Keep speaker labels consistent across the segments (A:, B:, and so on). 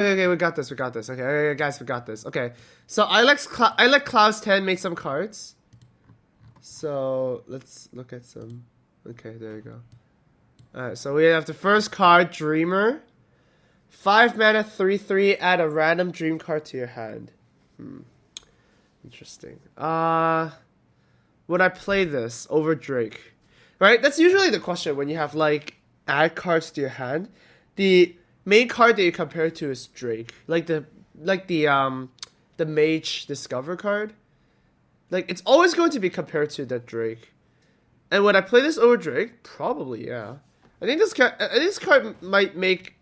A: Okay, we got this. We got this. Okay, guys, we got this. Okay, so I like Clouds 10 made some cards. So let's look at some. Okay, there you go. Alright, so we have the first card, Dreamer. 5 mana, 3/3. Add a random dream card to your hand. Interesting. Would I play this over Drake? Right? That's usually the question when you have like add cards to your hand. The main card that you compare it to is Drake. Like the Mage Discover card. Like it's always going to be compared to that Drake. And would I play this over Drake? Probably, yeah. I think this card might make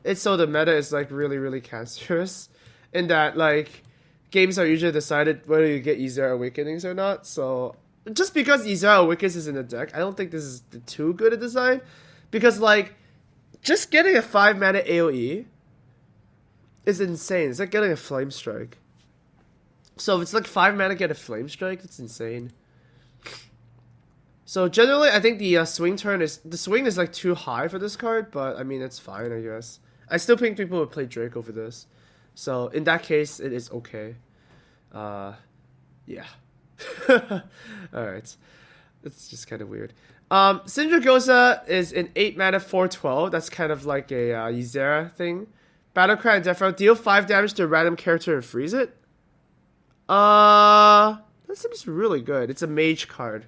A: it so the meta is like really cancerous, in that like games are usually decided whether you get Ysera Awakenings or not. So just because Ysera Awakens is in the deck, I don't think this is too good a design, because like just getting a 5 mana AoE is insane. It's like getting a Flame Strike. So if it's like 5 mana get a Flame Strike, that's insane. So generally, I think the swing is like too high for this card, but I mean it's fine, I guess. I still think people would play Drake over this, so in that case, it is okay. Yeah. All right, it's just kind of weird. Syndragosa is an 8 mana 4/12. That's kind of like a Ysera thing. Battlecry and Death Row, deal 5 damage to a random character and freeze it. That seems really good. It's a mage card.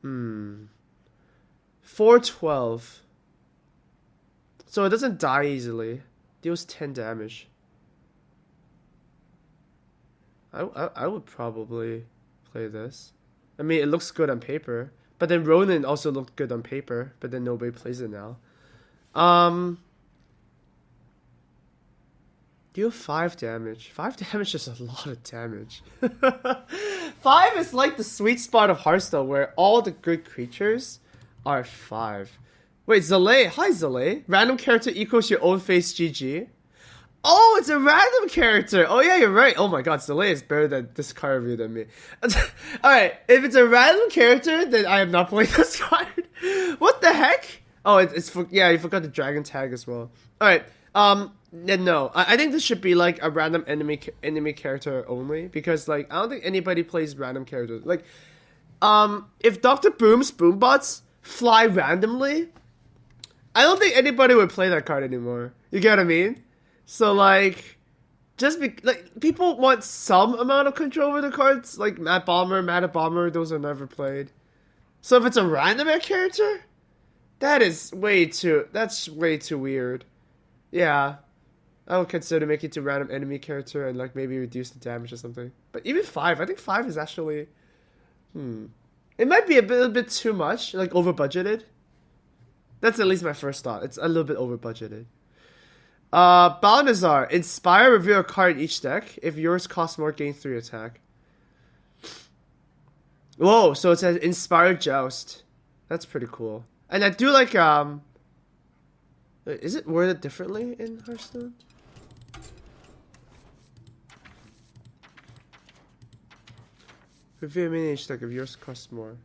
A: 4/12. So it doesn't die easily. Deals 10 damage. I would probably play this. I mean, it looks good on paper. But then Ronin also looked good on paper. But then nobody plays it now. Deal 5 damage. 5 damage is a lot of damage. 5 is like the sweet spot of Hearthstone, where all the good creatures are 5. Wait, Zalae. Hi, Zalae. Random character equals your own face, GG. Oh, it's a random character. Oh, yeah, you're right. Oh my god, Zalae is better than this card review than me. Alright, if it's a random character, then I am not playing this card. What the heck? Oh, yeah, you forgot the dragon tag as well. Alright, no. I think this should be like a random enemy character only, because like I don't think anybody plays random characters. Like, if Dr. Boom's Boombots fly randomly, I don't think anybody would play that card anymore. You get what I mean? So like, people want some amount of control over the cards. Like Mad Bomber, those are never played. So if it's a random character, that's way too weird. Yeah, I would consider making it to random enemy character and like maybe reduce the damage or something. But even 5, I think 5 is actually, it might be a bit too much, like over budgeted. That's at least my first thought. It's a little bit over budgeted. Balnazar, inspire, reveal a card in each deck. If yours costs more, gain 3 attack. Whoa, so it says inspire joust. That's pretty cool. And I do like is it worded differently in Hearthstone? Reveal a minion each deck if yours costs more.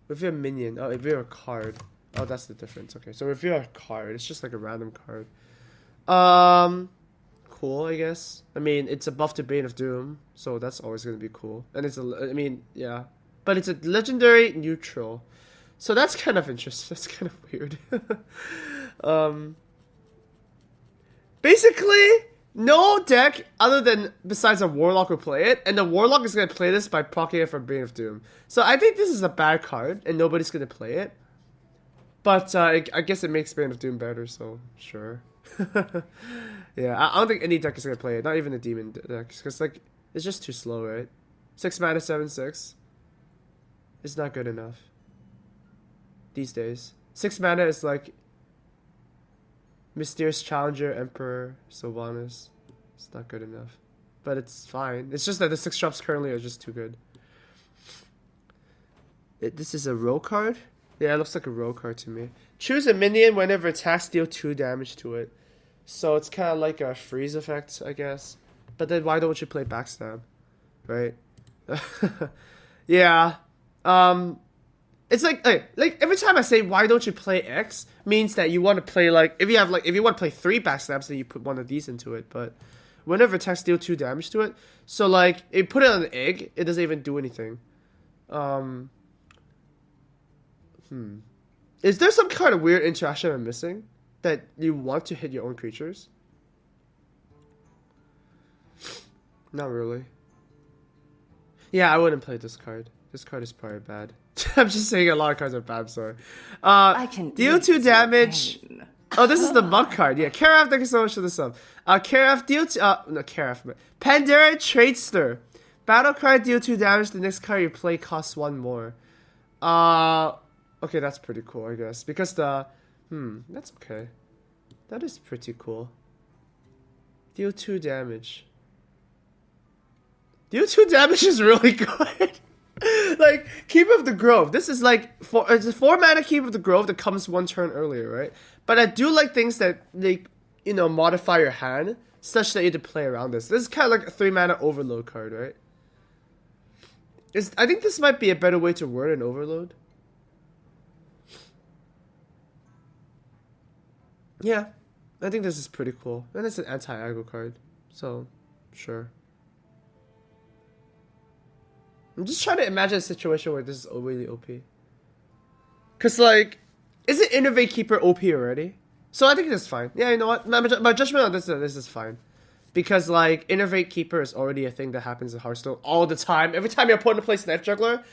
A: Reveal a minion. Oh, reveal a card. Oh, that's the difference. Okay, so reveal a card. It's just like a random card. Cool, I guess. I mean, it's a buff to Bane of Doom, so that's always gonna be cool. And it's yeah. But it's a legendary neutral. So that's kind of interesting. That's kind of weird. Basically, no deck other than besides a Warlock will play it, and the Warlock is gonna play this by proccing it from Bane of Doom. So I think this is a bad card, and nobody's gonna play it. But I guess it makes Bane of Doom better, so sure. Yeah, I don't think any deck is gonna play it, not even the demon decks, because like it's just too slow, right? 6 mana 7/6. It's not good enough these days. 6 mana is like Mysterious Challenger, Emperor, Sylvanas. It's not good enough, but it's fine. It's just that the 6 drops currently are just too good. This is a row card. Yeah, it looks like a row card to me. Choose a minion whenever attacks, deal 2 damage to it. So it's kind of like a freeze effect, I guess. But then why don't you play Backstab? Right? Yeah. It's like every time I say why don't you play X means that you want to play like if you want to play 3 backstabs, then you put one of these into it. But whenever attacks deal 2 damage to it, so like if you put it on an egg, it doesn't even do anything. Is there some kind of weird interaction I'm missing that you want to hit your own creatures? Not really. Yeah, I wouldn't play this card. This card is probably bad. I'm just saying a lot of cards are bad, sorry.
B: I can
A: deal 2 damage. Oh, this is the monk card. Yeah, Karaf, thank you so much for the sub. Karaf, deal 2... no, Karaf. Pandera Tradester. Battle card, deal 2 damage. The next card you play costs 1 more. Okay, that's pretty cool, I guess. Because the... that's okay. That is pretty cool. Deal 2 damage. Deal 2 damage is really good. Like, Keeper of the Grove. This is like, it's a 4 mana Keeper of the Grove that comes 1 turn earlier, right? But I do like things that, they, you know, modify your hand, such that you have to play around this. This is kind of like a 3 mana Overload card, right? I think this might be a better way to word an Overload. Yeah, I think this is pretty cool. And it's an anti-aggro card, so, sure. I'm just trying to imagine a situation where this is really OP. Cause like, is it Innervate Keeper OP already? So I think that's fine. Yeah, you know what? My judgment on this is fine. Because like, Innervate Keeper is already a thing that happens in Hearthstone all the time. Every time your opponent plays Knife Juggler,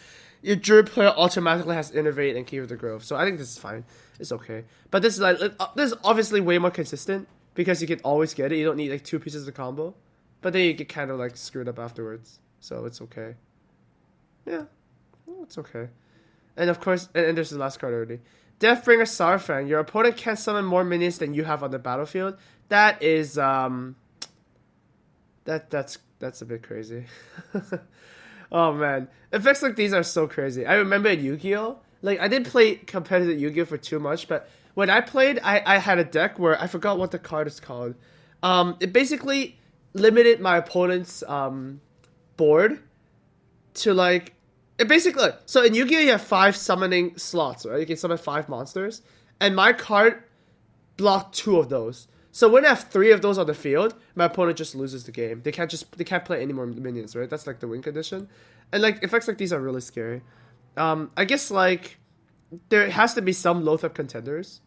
A: your Druid player automatically has Innervate and Keeper of the Grove. So I think this is fine. It's okay. But this is like, this is obviously way more consistent. Because you can always get it. You don't need like 2 pieces of combo. But then you get kind of like screwed up afterwards. So it's okay. Yeah, well, it's okay. And of course, and there's the last card already. Deathbringer Sarfang. Your opponent can't summon more minions than you have on the battlefield. That is, that's a bit crazy. Oh man, effects like these are so crazy. I remember at Yu-Gi-Oh! Like, I didn't play competitive Yu-Gi-Oh! For too much, but when I played, I had a deck where I forgot what the card is called. It basically limited my opponent's, board to like, it basically, so in Yu-Gi-Oh! You have 5 summoning slots, right? You can summon 5 monsters. And my card blocked 2 of those. So when I have 3 of those on the field, my opponent just loses the game. They can't play any more minions, right? That's like the win condition. And like, effects like these are really scary. I guess like, there has to be some Loatheb contenders.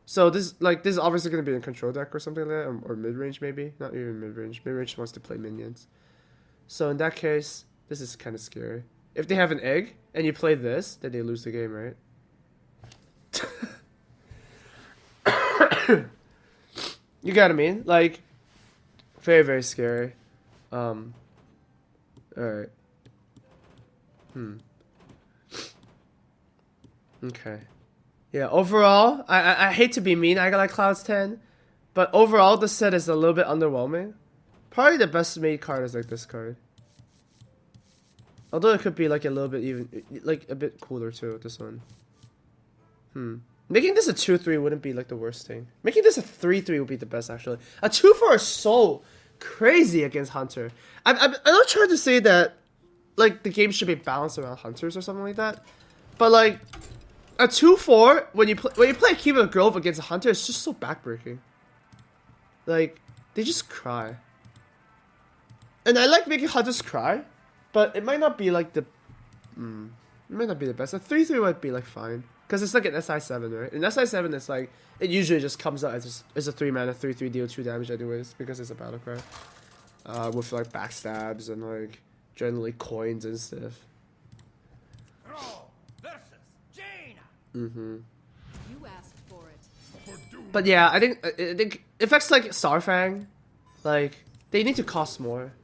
A: So this is obviously going to be in control deck or something like that. Or mid-range maybe. Not even mid-range. Mid-range wants to play minions. So in that case, this is kind of scary. If they have an egg, and you play this, then they lose the game, right? You got what I mean? Like, very, very scary. Alright. Okay. Yeah, overall, I hate to be mean, I got like Clouds 10, but overall, the set is a little bit underwhelming. Probably the best made card is like this card. Although it could be like a little bit even, like a bit cooler too, this one. Making this a 2-3 wouldn't be like the worst thing. Making this a 3-3 would be the best actually. A 2-4 is so crazy against Hunter. I'm not trying to say that like the game should be balanced around Hunters or something like that. But like a 2-4 when you play Keeper of the Grove against a Hunter, it's just so backbreaking. Like, they just cry. And I like making Hunters cry. But it might not be like the... it might not be the best. A 3-3 might be like fine. Because it's like an SI7, right? In SI7, it's like... It usually just comes out as a 3 mana, 3-3 deal 2 damage anyways. Because it's a battle cry. With like backstabs and like... Generally coins and stuff. You asked for it. But yeah, I think effects like Sarfang... Like... They need to cost more.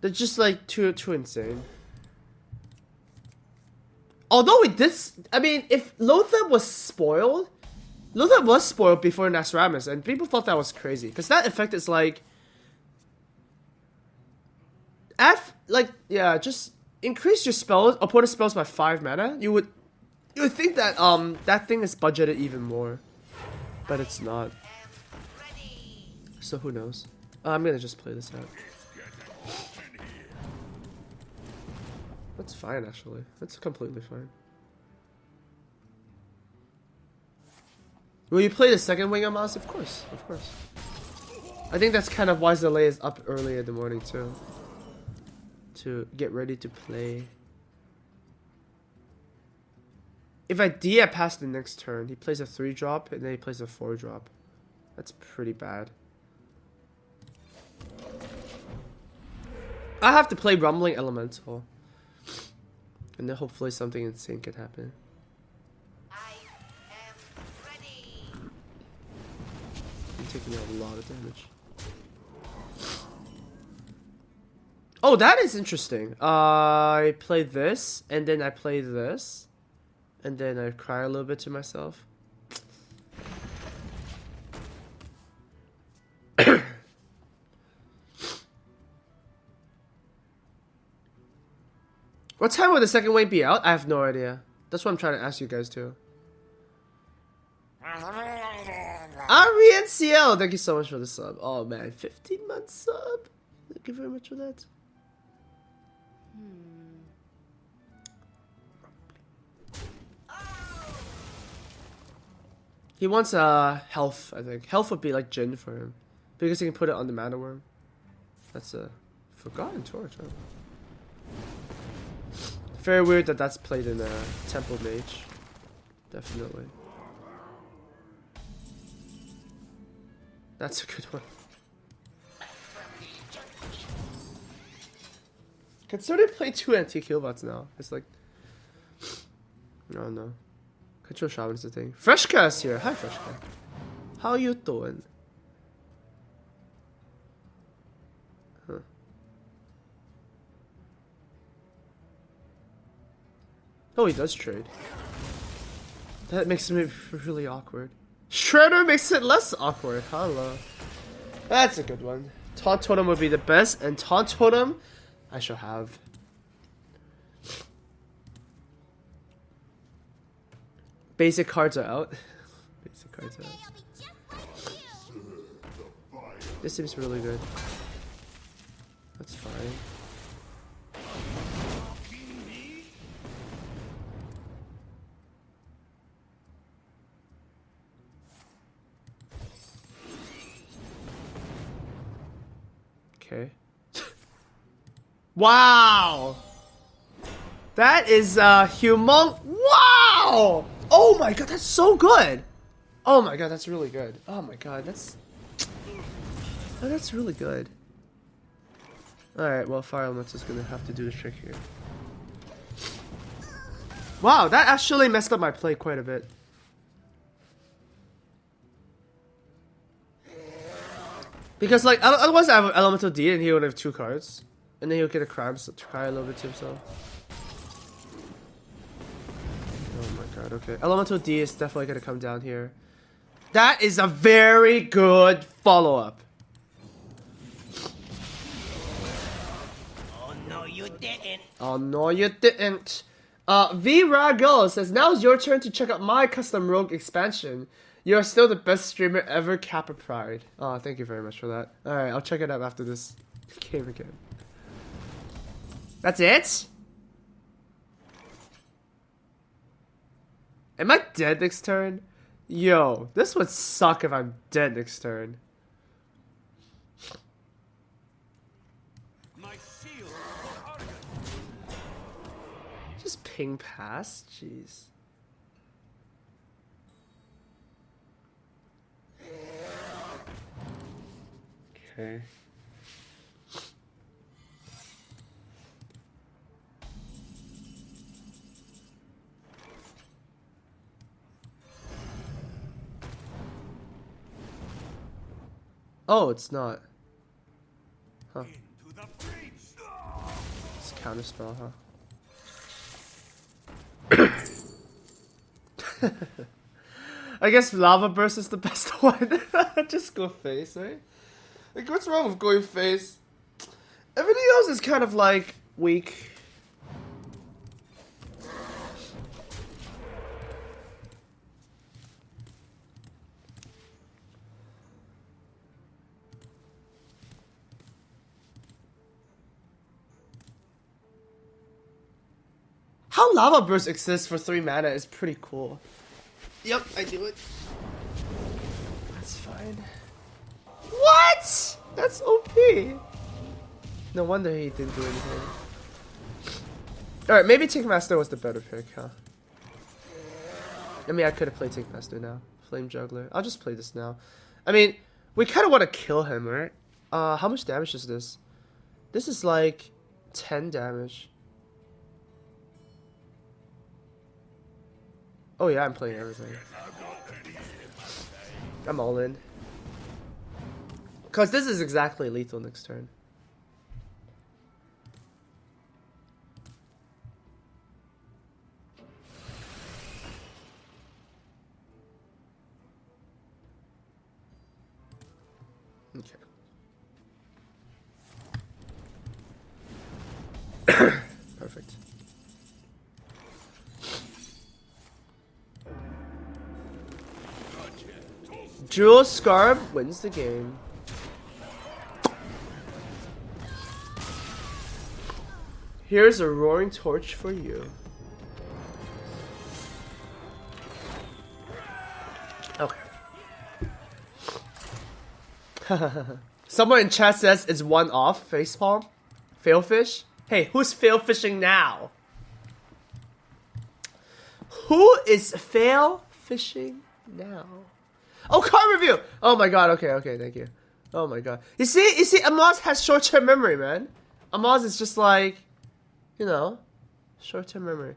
A: They're just like too insane. Although I mean, if Loatheb was spoiled before Naxxramas, and people thought that was crazy because that effect is like, just increase your opponent's spells by 5 mana. You would think that that thing is budgeted even more, but it's not. So who knows? I'm gonna just play this out. That's fine, actually. That's completely fine. Will you play the second wing Amaz? Of course, of course. I think that's kind of why Zalay is up early in the morning too. To get ready to play. If I Dia past the next turn, he plays a 3-drop and then he plays a 4-drop. That's pretty bad. I have to play Rumbling Elemental. And then hopefully something insane can happen.
B: I am ready.
A: I'm taking out a lot of damage. Oh, that is interesting. I play this, and then I play this. And then I cry a little bit to myself. What time will the second wave be out? I have no idea. That's what I'm trying to ask you guys too. Ari and CL, thank you so much for the sub. Oh man, 15-month sub. Thank you very much for that. He wants health, I think. Health would be like Jin for him. Because he can put it on the Mana Worm. That's a Forgotten Torch, huh? Very weird that that's played in Temple Mage. Definitely. That's a good one. Consider play 2 anti-killbots now. It's like... I don't know. Control Shaman's the thing. Freshka is here. Hi, Freshka. How you doing? Huh. Oh, he does trade. That makes me really awkward. Shredder makes it less awkward. Hello. That's a good one. Taunt Totem would be the best, and Taunt Totem I shall have. Basic cards are out. Basic cards are out. This seems really good. That's fine. Okay. Wow! That is humong. Wow! Oh my god, that's so good! Oh my god, that's really good. Oh my god, that's really good. Alright, well, Fire Elemental is gonna have to do the trick here. Wow, that actually messed up my play quite a bit. Because, like, otherwise I have Elemental D and he would have 2 cards. And then he'll get a cry a little bit to himself. Oh my god, okay. Elemental D is definitely gonna come down here. That is a very good follow-up.
B: Oh no, you didn't.
A: Oh no, you didn't. V Rago says, now's your turn to check out my custom rogue expansion. You are still the best streamer ever, Kappa Pride. Oh, thank you very much for that. Alright, I'll check it out after this game again. That's it? Am I dead next turn? Yo, this would suck if I'm dead next turn. Just ping past? Jeez. Okay. Oh, it's not. Huh. It's a counter spell, huh? I guess Lava Burst is the best one. Just go face, right? Like, what's wrong with going face? Everything else is kind of like weak. How Lava Burst exists for 3 mana is pretty cool. Yep, I do it. That's fine. What? That's OP. No wonder he didn't do anything. Alright, maybe Tinkmaster was the better pick, huh? I mean, I could have played Tinkmaster now. Flame Juggler. I'll just play this now. I mean, we kind of want to kill him, right? How much damage is this? This is like 10 damage. Oh yeah, I'm playing everything. I'm all in. Because this is exactly lethal next turn. Okay. Perfect. Jewel Scarab wins the game. Here's a roaring torch for you. Okay. Someone in chat says it's one off. Facepalm. Failfish. Hey, who's fail fishing now? Who is fail fishing now? Oh, card review. Oh my god. Okay, thank you. Oh my god. You see, Amaz has short-term memory, man. Amaz is just like, you know, short-term memory.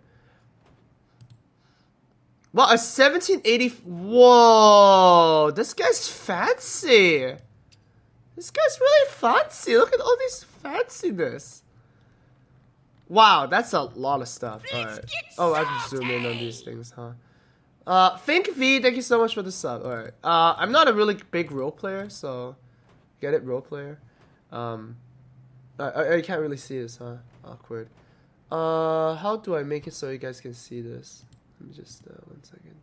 A: Wow, a 1780. Whoa, this guy's fancy. This guy's really fancy. Look at all these fanciness. Wow, that's a lot of stuff. Alright. Oh, I can zoom in on these things, huh? Think V, thank you so much for the sub. Alright. I'm not a really big role player, so get it, role player. I can't really see this, huh? Awkward. How do I make it so you guys can see this? Let me just 1 second.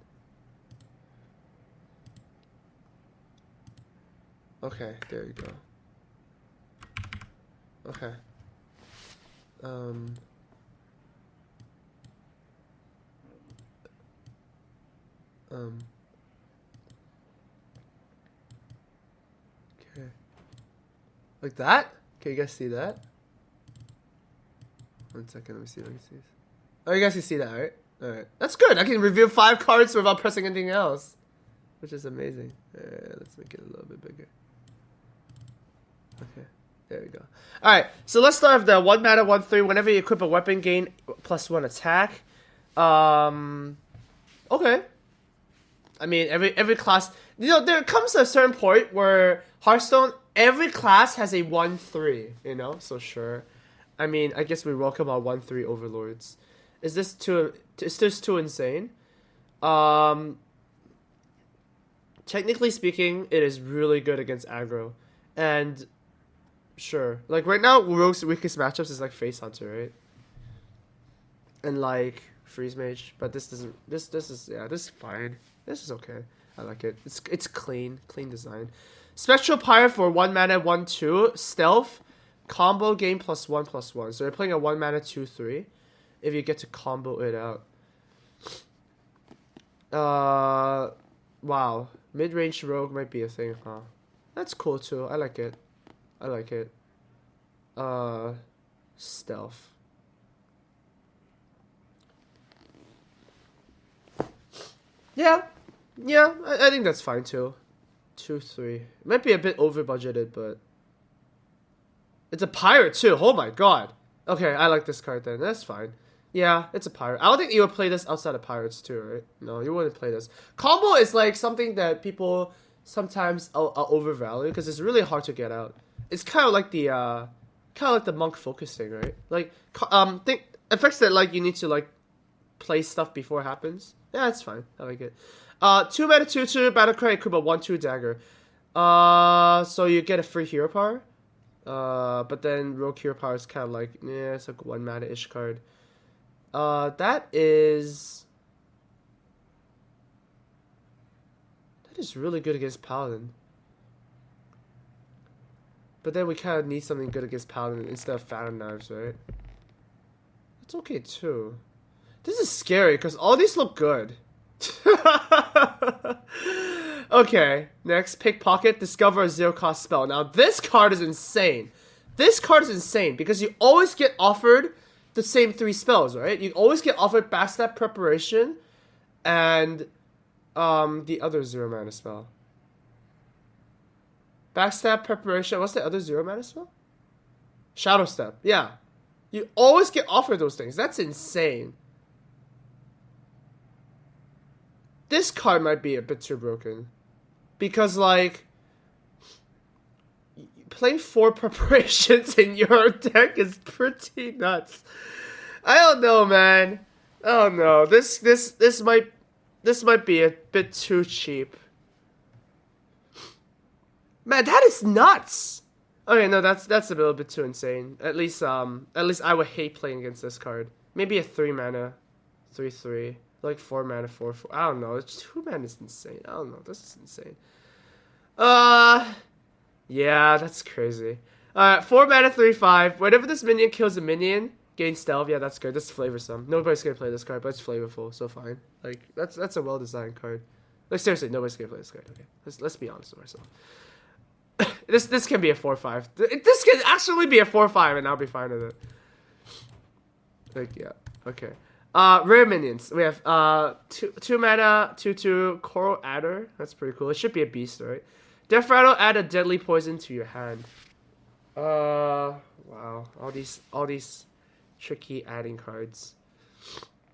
A: Okay, there you go. Okay. Okay. Like that? Can you guys see that? 1 second, let me see if I can see this. Oh, you guys can see that, right? Alright. That's good. I can reveal 5 cards without pressing anything else. Which is amazing. Let's make it a little bit bigger. Okay. There we go. Alright, so let's start with the 1 mana 1/3. Whenever you equip a weapon, gain +1 attack. Okay. I mean, every class, you know, there comes a certain point where Hearthstone, every class has a 1/3, you know, so sure. I mean, I guess we welcome our 1/3 overlords. Is this too insane? Technically speaking, it is really good against aggro. And sure, like right now, Rogue's weakest matchups is like Face Hunter, right? And like Freeze Mage, but this doesn't. This is fine. This is okay. I like it. It's clean design. Spectral Pyre for 1 mana 1/2 stealth combo game +1/+1. So you're playing a 1 mana 2/3. If you get to combo it out. Wow, mid-range rogue might be a thing, huh? That's cool too. I like it. I like it. Stealth. Yeah, I think that's fine too. 2/3. It might be a bit over budgeted, but it's a pirate too. Oh my god. Okay, I like this card then. That's fine. Yeah, it's a pirate. I don't think you would play this outside of pirates too, right? No, you wouldn't play this. Combo is like something that people sometimes overvalue because it's really hard to get out. It's kind of like the monk focus thing, right? Like think effects that like you need to like play stuff before it happens. Yeah, it's fine. I like it. 2 mana 2/2 battle cry equip a 1/2 dagger. So you get a free hero power. But then rogue hero power is kind of like it's like 1 mana ish card. That is really good against Paladin. But then we kind of need something good against Paladin instead of Phantom Knives, right? That's okay too. This is scary because all these look good. Okay, next, Pickpocket, discover a zero-cost spell. Now, this card is insane. This card is insane because you always get offered the same 3 spells, right? You always get offered Backstab Preparation and the other 0-mana spell. Backstab Preparation, what's the other 0-mana spell? Shadow Step, yeah. You always get offered those things. That's insane. This card might be a bit too broken. Because, like, playing 4 preparations in your deck is pretty nuts. I don't know, man. I don't know. This might be a bit too cheap. Man, that is nuts. Okay, no, that's a little bit too insane. At least I would hate playing against this card. Maybe a 3-mana, 3/3. Like 4-mana, 4/4. I don't know. It's 2-mana is insane. I don't know. This is insane. Yeah, that's crazy. 4-mana, 3/5. Whenever this minion kills a minion, gain stealth. Yeah, that's good. That's flavorsome. Nobody's gonna play this card, but it's flavorful, so fine. Like that's a well-designed card. Like seriously, nobody's gonna play this card. Okay, let's be honest with ourselves. This can be a 4/5. This can actually be a 4/5, and I'll be fine with it. Like yeah, okay. Rare minions. We have 2-mana, 2/2 Coral Adder. That's pretty cool. It should be a beast, right? Death Rattle, add a deadly poison to your hand. Wow. All these tricky adding cards.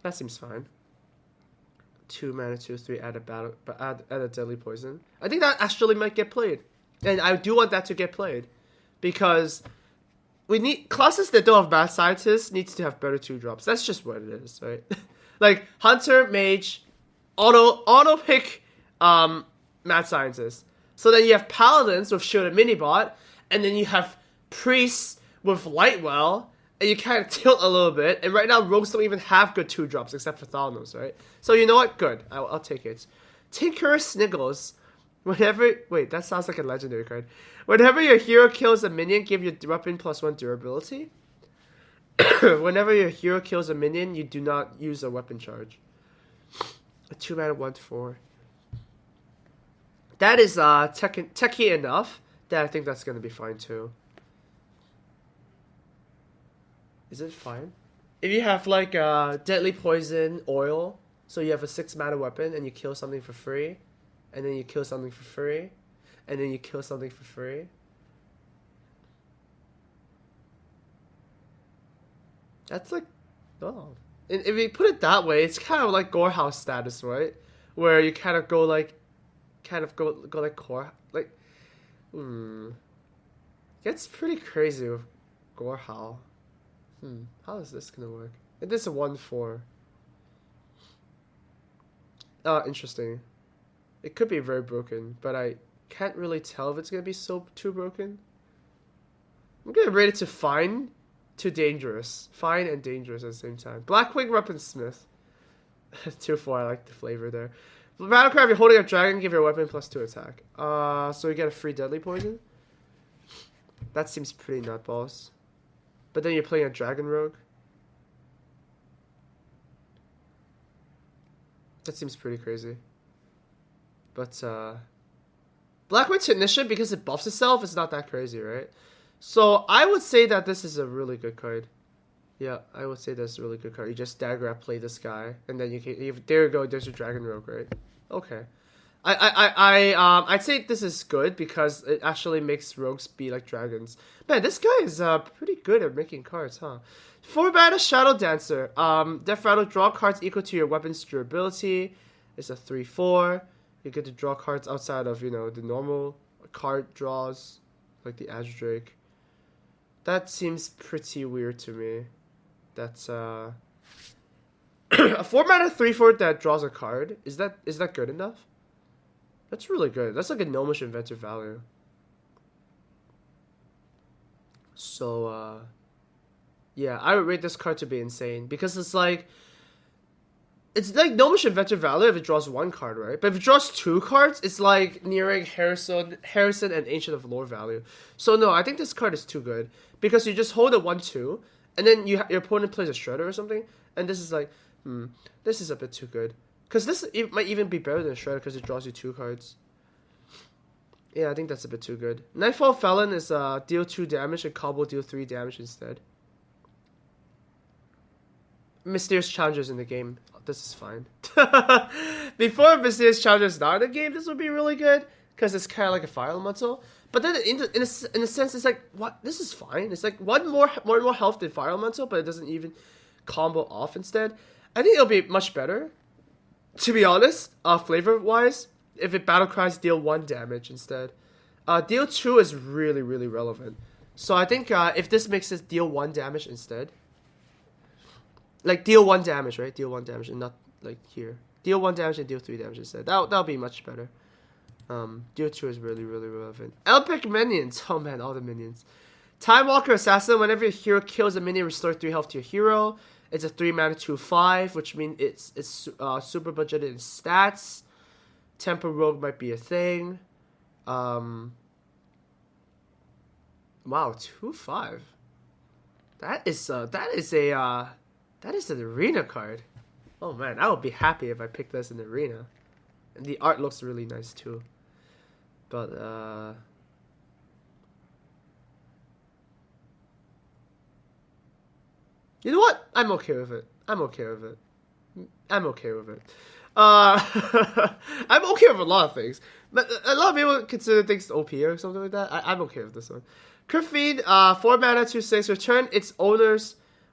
A: That seems fine. 2-mana, 2/3, add a deadly poison. I think that actually might get played. And I do want that to get played. Because we need classes that don't have Mad Scientist needs to have better 2-drops. That's just what it is, right? Like Hunter, Mage, auto pick Mad Scientist. So then you have Paladins with Shielded Minibot, and then you have Priests with Lightwell, and you kind of tilt a little bit. And right now Rogues don't even have good 2-drops except for Thalnos, right? So you know what? Good. I'll take it. Tinker Sniggles. Wait, that sounds like a legendary card. Whenever your hero kills a minion, give your weapon +1 durability. Whenever your hero kills a minion, you do not use a weapon charge. A 2-mana 1/4. That is techy enough that I think that's gonna be fine too. Is it fine? If you have like deadly poison oil, so you have a 6-mana weapon and you kill something for free, and then you kill something for free, and then you kill something for free. That's like, oh. And if you put it that way, it's kind of like Gorehouse status, right? Where you kind of go like core, like, Gets pretty crazy with Gorehouse. How is this gonna work? It is a 1/4. Interesting. It could be very broken, but I can't really tell if it's gonna be too broken. I'm gonna rate it to fine to dangerous. Fine and dangerous at the same time. Blackwing Weaponsmith. 2/4, I like the flavor there. Battlecry, if you're holding a dragon, give your weapon +2 attack. So you get a free deadly poison. That seems pretty nutballs. But then you're playing a dragon rogue. That seems pretty crazy. But Blackwing Technician, because it buffs itself, it's not that crazy, right? So I would say that this is a really good card. Yeah, I would say that's a really good card. You just dagger up, play this guy, and then there you go. There's your dragon rogue, right? Okay. I'd say this is good because it actually makes rogues be like dragons. Man, this guy is pretty good at making cards, huh? 4-mana Shadow Dancer. Death Rattle, draw cards equal to your weapon's durability. It's a 3/4. You get to draw cards outside of, the normal card draws, like the Azure Drake. That seems pretty weird to me. That's a 4-mana 3/4 that draws a card. Is that good enough? That's really good. That's like a Gnomish Inventor value. So, yeah, I would rate this card to be insane because it's like Gnomish Inventor value if it draws 1 card, right? But if it draws 2 cards, it's like nearing Harrison and Ancient of Lore value. So no, I think this card is too good because you just hold a 1/2, and then your opponent plays a Shredder or something, and this is like, this is a bit too good. Because this might even be better than Shredder because it draws you 2 cards. Yeah, I think that's a bit too good. Nightfall Felon is deal 2 damage and combo deal 3 damage instead. Mysterious Challengers in the game. Oh, this is fine. Before Mysterious Challengers not in the game, this would be really good. Because it's kind of like a fire elemental. But then in a sense, it's like, what? This is fine. It's like one more health than fire elemental, but it doesn't even combo off instead. I think it'll be much better, to be honest, flavor-wise, if it battle cries deal 1 damage instead. Deal 2 is really, really relevant. So I think if this makes it deal 1 damage instead. Like, deal 1 damage, right? Deal 1 damage and not, like, here. Deal 1 damage and deal 3 damage instead. That'll be much better. Deal 2 is really, really relevant. Epic minions. Oh, man, all the minions. Time Walker Assassin. Whenever your hero kills a minion, restore 3 health to your hero. It's a 3 mana 2/5, which means it's super budgeted in stats. Tempo Rogue might be a thing. Wow, 2/5. That is an arena card. Oh man, I would be happy if I picked this in the arena. And the art looks really nice too. But you know what? I'm okay with it. I'm okay with it. I'm okay with it. I'm okay with a lot of things. But a lot of people consider things OP or something like that. I'm okay with this one. Cryphid, 4 mana, 2/6.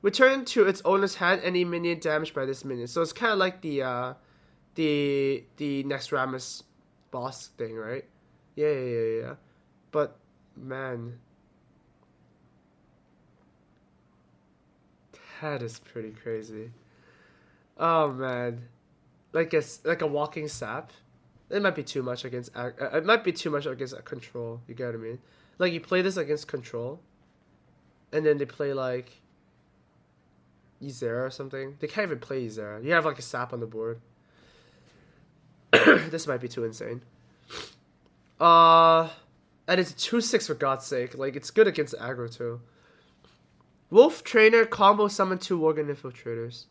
A: Return to its owner's hand any minion damaged by this minion. So it's kind of like the next Rammus boss thing, right? Yeah. But man, that is pretty crazy. Oh man, like a walking sap. It might be too much against. It might be too much against control. You get what I mean? Like you play this against control, and then they play like Ysera or something. They can't even play Ysera. You have like a sap on the board. This might be too insane. And it's a 2/6 for God's sake. Like it's good against aggro too. Wolf Trainer combo summon 2 Worgen Infiltrators.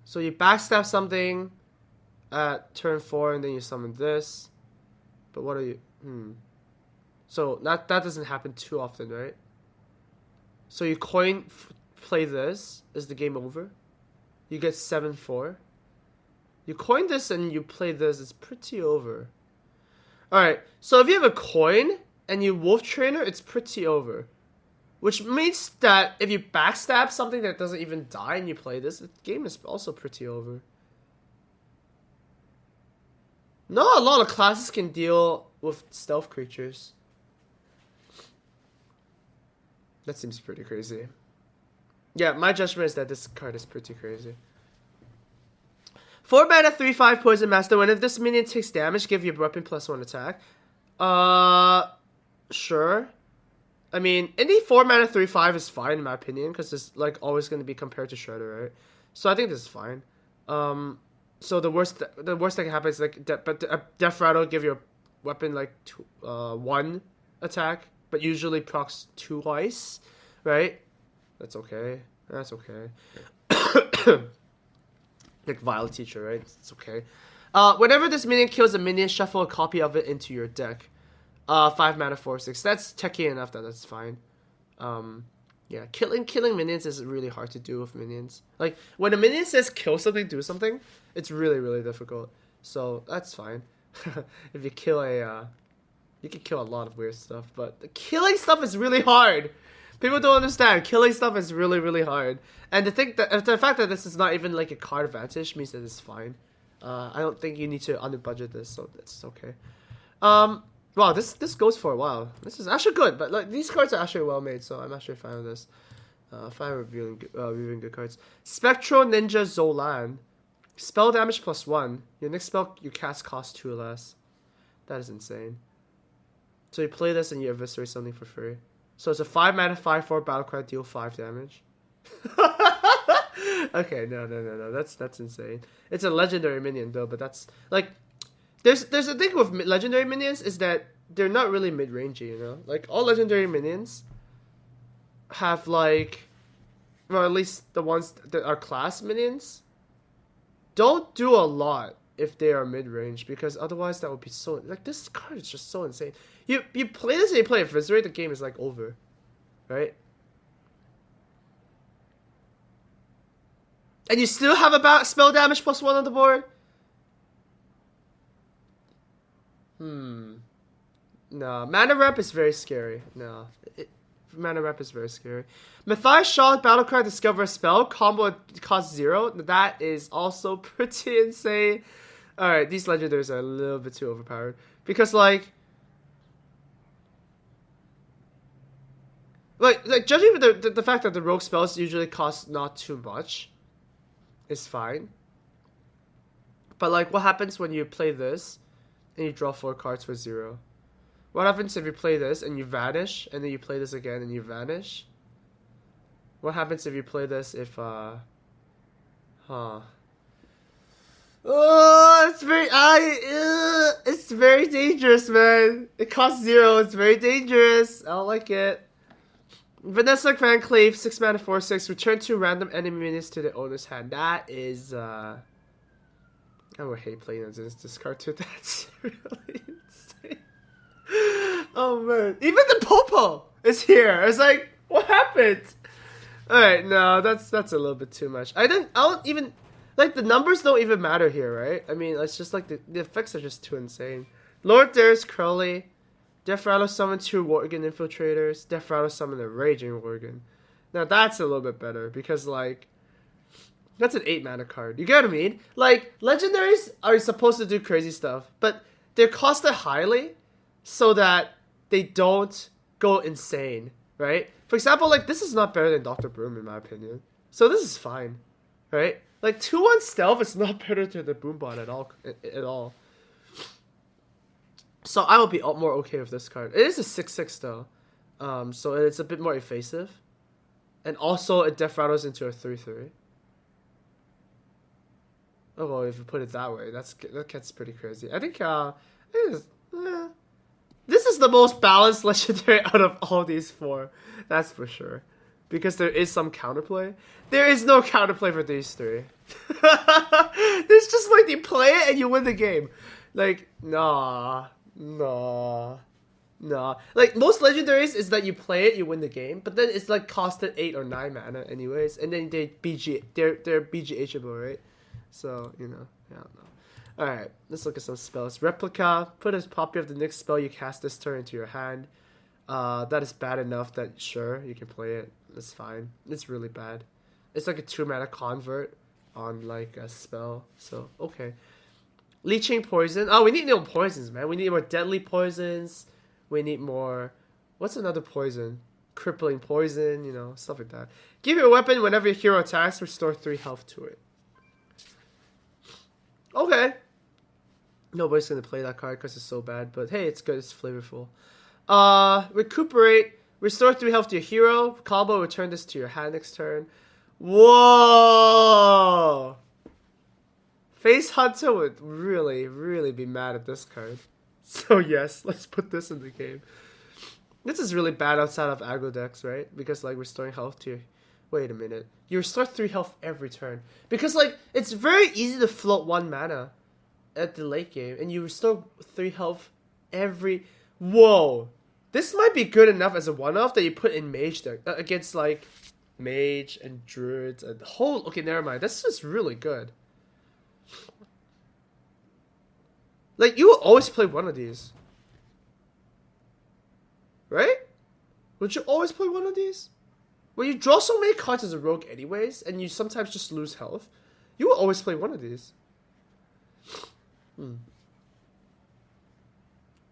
A: So you backstab something at turn 4 and then you summon this. But what are you... So that doesn't happen too often, right? So you play this. Is the game over? You get 7/4. You coin this and you play this. It's pretty over. Alright, so if you have a coin and you Wolf Trainer, it's pretty over. Which means that if you backstab something that doesn't even die and you play this, the game is also pretty over. Not a lot of classes can deal with stealth creatures. That seems pretty crazy. Yeah, my judgment is that this card is pretty crazy. 4 mana 3/5 Poison Master. When if this minion takes damage, give your weapon +1 attack. Sure. I mean, any 4 mana 3/5 is fine in my opinion, because it's like always going to be compared to Shredder, right? So I think this is fine. So the worst that can happen is like Death Rattle give your weapon like 1 attack, but usually procs twice, right? That's okay. That's okay. Like Vile Teacher, right? It's okay. Whenever this minion kills a minion, shuffle a copy of it into your deck. 5 mana 4/6. That's techy enough that that's fine. Yeah, killing minions is really hard to do with minions. Like when a minion says kill something, do something, it's really, really difficult. So that's fine. If you kill you can kill a lot of weird stuff, but killing stuff is really hard. People don't understand. Killing stuff is really, really hard. And the fact that this is not even like a card advantage means that it's fine. I don't think you need to under budget this, so that's okay. Wow, this goes for a while. This is actually good, but like these cards are actually well made, so I'm actually fine with this. Fine reviewing good cards. Spectral Ninja Zolan. Spell damage +1. Your next spell you cast costs 2 or less. That is insane. So you play this and you eviscerate something for free. So it's a 5 mana 5/4 battlecry, deal 5 damage. Okay, no. That's insane. It's a legendary minion though, but that's like there's a thing with legendary minions is that they're not really mid-rangey, you know? Like all legendary minions have like well, at least the ones that are class minions don't do a lot if they are mid-range because otherwise that would be so like this card is just so insane. You play this and you play it first rate, the game is like over. Right? And you still have about spell damage +1 on the board? No, mana rep is very scary. No. Mana rep is very scary. Matthias Shaw, battle card, discover a spell. Combo costs 0. That is also pretty insane. Alright, these legendaries are a little bit too overpowered. Because, like judging the fact that the rogue spells usually cost not too much is fine. But, like, what happens when you play this and you draw 4 cards for 0? What happens if you play this and you vanish, and then you play this again and you vanish? What happens if you play this if, Oh, it's very dangerous, man. It costs 0, it's very dangerous. I don't like it. Vanessa Van Cleave, 6 mana 4/6. Return 2 random enemy minions to the owner's hand. That is, I would hate playing against this card too. That's really insane. Oh man, even the Popo is here. It's like, what happened? All right, no, that's a little bit too much. I don't even like the numbers don't even matter here, right? I mean, it's just like the effects are just too insane. Lord Darius Crowley, Death Rattle summon 2 Worgen Infiltrators. Death Rattle summon a Raging Worgen. Now that's a little bit better because like that's an 8 mana card. You get what I mean? Like legendaries are supposed to do crazy stuff, but they're costed highly so that they don't go insane, right? For example, like this is not better than Dr. Broom in my opinion. So this is fine, right? Like 2/1 stealth is not better than the Boombot at all. So I will be more okay with this card. It is a 6/6 though, so it's a bit more evasive, and also it death rattles into a 3/3. Oh well, if you put it that way, that gets pretty crazy. I think this is the most balanced legendary out of all these 4. That's for sure, because there is some counterplay. There is no counterplay for these 3. It's just like you play it and you win the game. Like nah. Like most legendaries is that you play it, you win the game, but then it's like costed 8 or 9 mana anyways, and then they're BGHable, right? So you know, I don't know. All right, let's look at some spells. Replica, put a copy of the next spell you cast this turn into your hand. That is bad enough that sure you can play it. That's fine. It's really bad. It's like a 2 mana convert on like a spell. So okay. Leeching Poison. Oh, we need more poisons, man. We need more deadly poisons. We need more... What's another poison? Crippling Poison, you know, stuff like that. Give your weapon whenever your hero attacks, restore 3 health to it. Okay. Nobody's gonna play that card because it's so bad, but hey, it's good, it's flavorful. Recuperate. Restore 3 health to your hero. Combo, return this to your hand next turn. Whoa! Face Hunter would really, really be mad at this card. So yes, let's put this in the game. This is really bad outside of aggro decks, right? Because like restoring health to your... Wait a minute. You restore 3 health every turn. Because like, it's very easy to float 1 mana at the late game. And you restore 3 health every... Whoa! This might be good enough as a one-off that you put in Mage deck. Against like, Mage and Druids and the whole... Okay, never mind. This is really good. Like, you will always play one of these. Right? Would you always play one of these? When you draw so many cards as a rogue anyways, and you sometimes just lose health, you will always play one of these.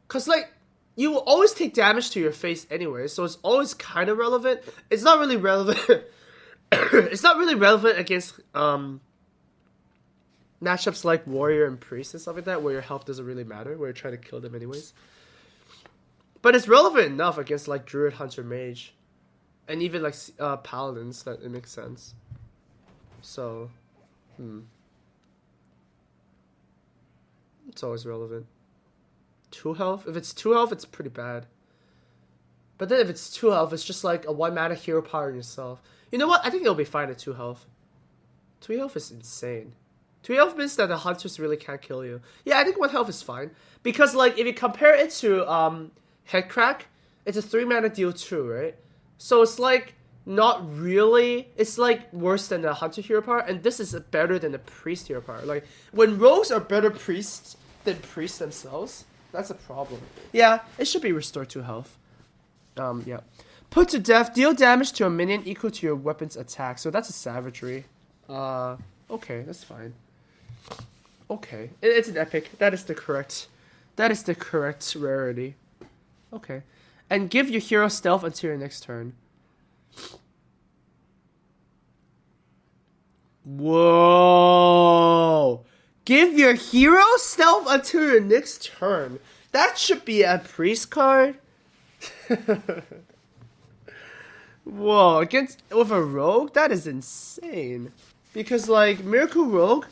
A: Because, like, you will always take damage to your face anyway, so it's always kind of relevant. It's not really relevant. It's not really relevant against, matchups like Warrior and Priest and stuff like that, where your health doesn't really matter, where you're trying to kill them anyways. But it's relevant enough against like Druid, Hunter, Mage, and even like Paladins that it makes sense. So, it's always relevant. 2 health? If it's 2 health, it's pretty bad. But then if it's 2 health, it's just like a 1 mana hero power in yourself. You know what? I think it'll be fine at 2 health. 2 health is insane. 2 health means that the hunters really can't kill you. Yeah, I think 1 health is fine. Because, like, if you compare it to Headcrack, it's a 3 mana deal 2, right? So it's like, not really. It's like worse than the hunter hero power, and this is better than the priest hero power. Like, when rogues are better priests than priests themselves, that's a problem. Yeah, it should be restored to health. Yeah. Put to death, deal damage to a minion equal to your weapon's attack. So that's a savagery. Okay, that's fine. Okay, it's an epic. That is the correct rarity. Okay. And give your hero stealth until your next turn. Whoa! Give your hero stealth until your next turn. That should be a priest card. Whoa, with a rogue? That is insane. Because, like, Miracle Rogue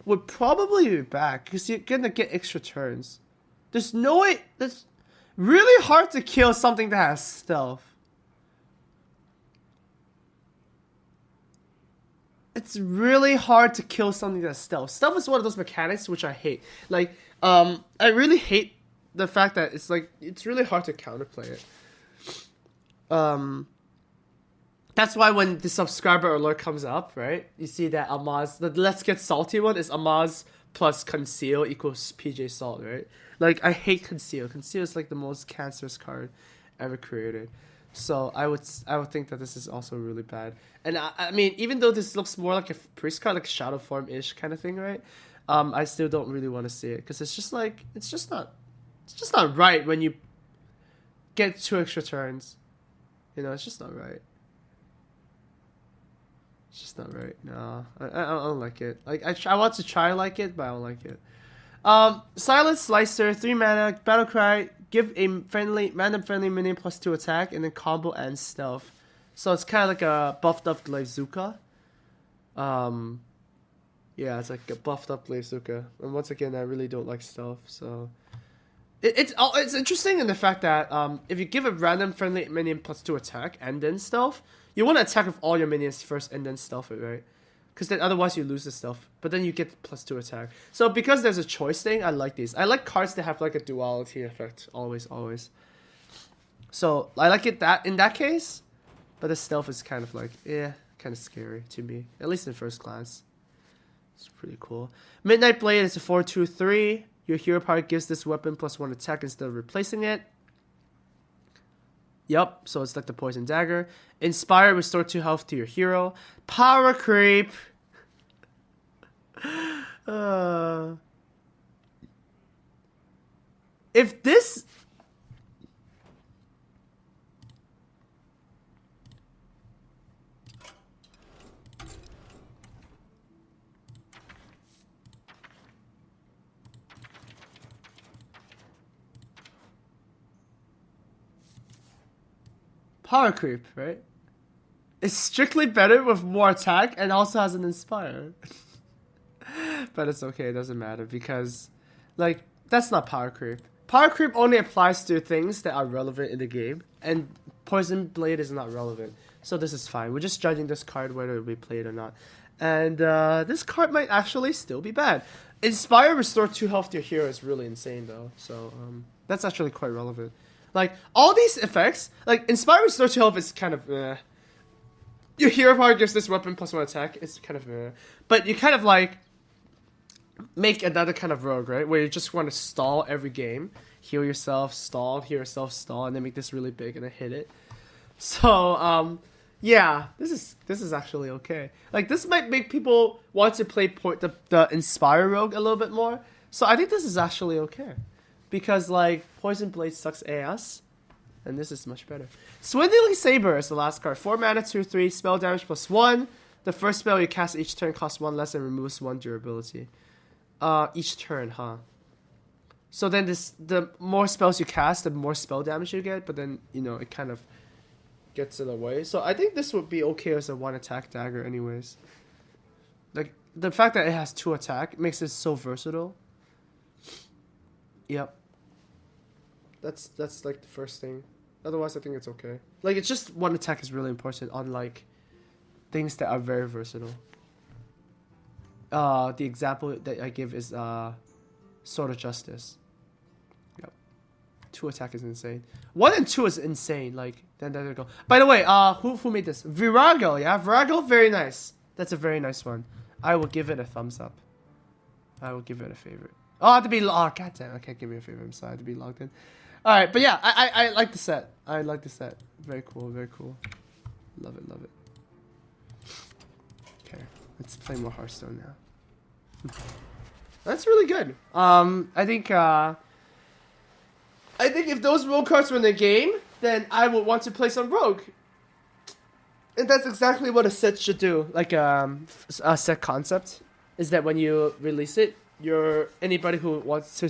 A: would probably be back because you're gonna get extra turns. There's no way. It's really hard to kill something that has stealth. It's really hard to kill something that's stealth. Stealth is one of those mechanics which I hate. Like, I really hate the fact that it's like, it's really hard to counterplay it. That's why when the subscriber alert comes up, right? You see that Amaz, the Let's Get Salty one is Amaz plus Conceal equals PJ Salt, right? Like, I hate Conceal. Conceal is like the most cancerous card ever created. So I would think that this is also really bad. And I mean, even though this looks more like a priest card, like a shadow form-ish kind of thing, right? I still don't really want to see it because it's just not right when you get 2 extra turns. You know, it's just not right. It's just not right. No, I don't like it. Like, I want to try like it, but I don't like it. Silent Slicer, 3 mana, Battlecry, give a random friendly minion +2 attack, and then combo and stealth. So it's kind of like a buffed up Glaizuka. Yeah, it's like a buffed up Glaizuka. And once again, I really don't like stealth, so... It's interesting in the fact that if you give a random friendly minion +2 attack and then stealth, you want to attack with all your minions first and then stealth it, right? Because then otherwise you lose the stealth, but then you get +2 attack. So because there's a choice thing, I like these. I like cards that have like a duality effect, always. So I like it that in that case, but the stealth is kind of like, kind of scary to me, at least in first glance. It's pretty cool. Midnight Blade is a 4/2/3. Your hero power gives this weapon +1 attack instead of replacing it. Yup, so it's like the poison dagger. Inspire, restore 2 health to your hero. Power creep. If this... Power creep, right? It's strictly better with more attack and also has an inspire. But it's okay, it doesn't matter because, like, that's not power creep. Power creep only applies to things that are relevant in the game, and Poison Blade is not relevant. So this is fine. We're just judging this card whether it will be played or not. And this card might actually still be bad. Inspire, restore 2 health to your hero is really insane though. So that's actually quite relevant. Like, all these effects, like, Inspire Restore 2 health is kind of, Your hero power gives this weapon +1 attack, it's kind of, But you kind of, like, make another kind of rogue, right? Where you just want to stall every game, heal yourself, stall, heal yourself, stall, and then make this really big and then hit it. So, yeah, this is actually okay. Like, this might make people want to play the Inspire rogue a little bit more. So I think this is actually okay. Because, like, Poison Blade sucks ass, and this is much better. Swindling Saber is the last card. 4 mana, 2/3, spell damage +1. The first spell you cast each turn costs 1 less and removes 1 durability. Each turn, huh? So then the more spells you cast, the more spell damage you get, but then, you know, it kind of gets in the way. So I think this would be okay as a 1 attack dagger anyways. Like the fact that it has 2 attack makes it so versatile. Yep. That's like the first thing. Otherwise, I think it's okay. Like it's just 1 attack is really important on like things that are very versatile. The example that I give is Sword of Justice. Yep. 2 attack is insane. 1 and 2 is insane. Like then there you go. By the way, who made this? Virago, yeah, Virago, very nice. That's a very nice one. I will give it a thumbs up. I will give it a favorite. Oh, I have to be. Oh, goddamn! I can't give you a favorite. I'm sorry, I have to be logged in. All right, but yeah, I like the set. I like the set. Very cool. Very cool. Love it. Love it. Okay, let's play more Hearthstone now. That's really good. I think if those rogue cards were in the game, then I would want to play some rogue. And that's exactly what a set should do. Like a set concept is that when you release it, anybody who wants to